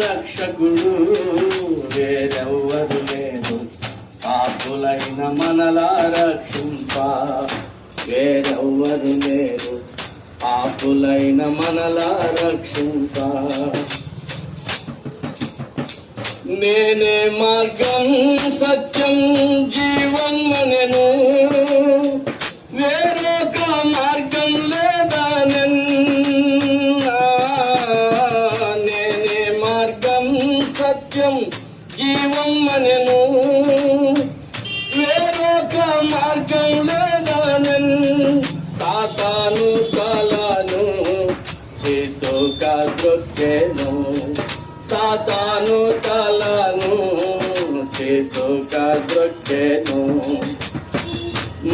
రక్షకుడు వేరెవ్వరు లేరు, పాపులైన మనలా రక్షింప వేరెవ్వరు లేరు, పాపులైన మనలా రక్షింప. నేనే మార్గం సత్యం జీవం అనెను, వేరొక మార్గం లేదనెన్నా. నేనే మార్గం సత్యం జీవం అనెను, వేరొక మార్గం లేదనెన్. సాతాను తలను చేతుగా దొక్కెను, సాతాను తలను చేతుగా దొక్కెను.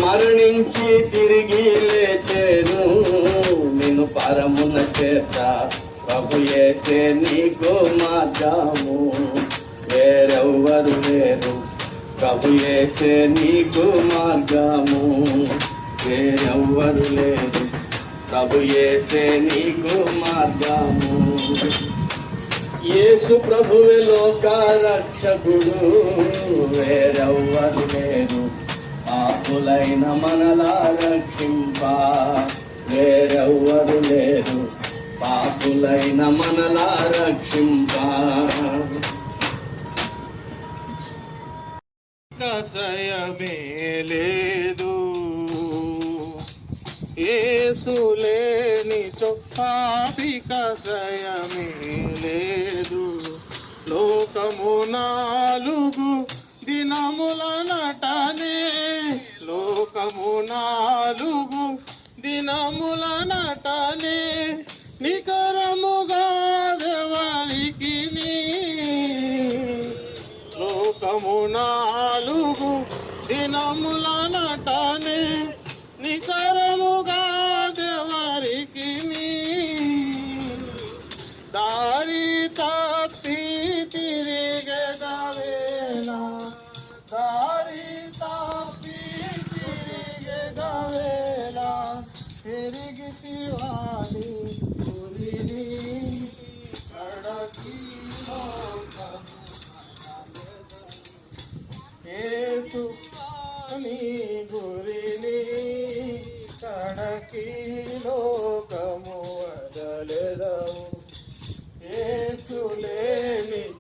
మరణించి తిరిగి లేచెను, నిన్ను పరమున చేత ప్రభు యేసే నీకు మార్గము వేరెవ్వరు లేరు, ప్రభు యేసే నీకు మార్గము వేరెవ్వరు లేరు, ప్రభు యేసే నీకు మార్గము. యేసు ప్రభువే లోక రక్షకుడు వేరెవ్వరు లేరు, పాపులైన మనలా రక్షింప వేరెవ్వరు లేరు, పాపులైన మనలా రక్షింప. కసయమే లేదు యేసు లేనిచో పాపి కసయమే లేదు. లోకము 4 దినముల నటనే, లోకము 4 దినముల నటనే. నికరముగా ఎవరికి లోకము 4 దినముల నటనే.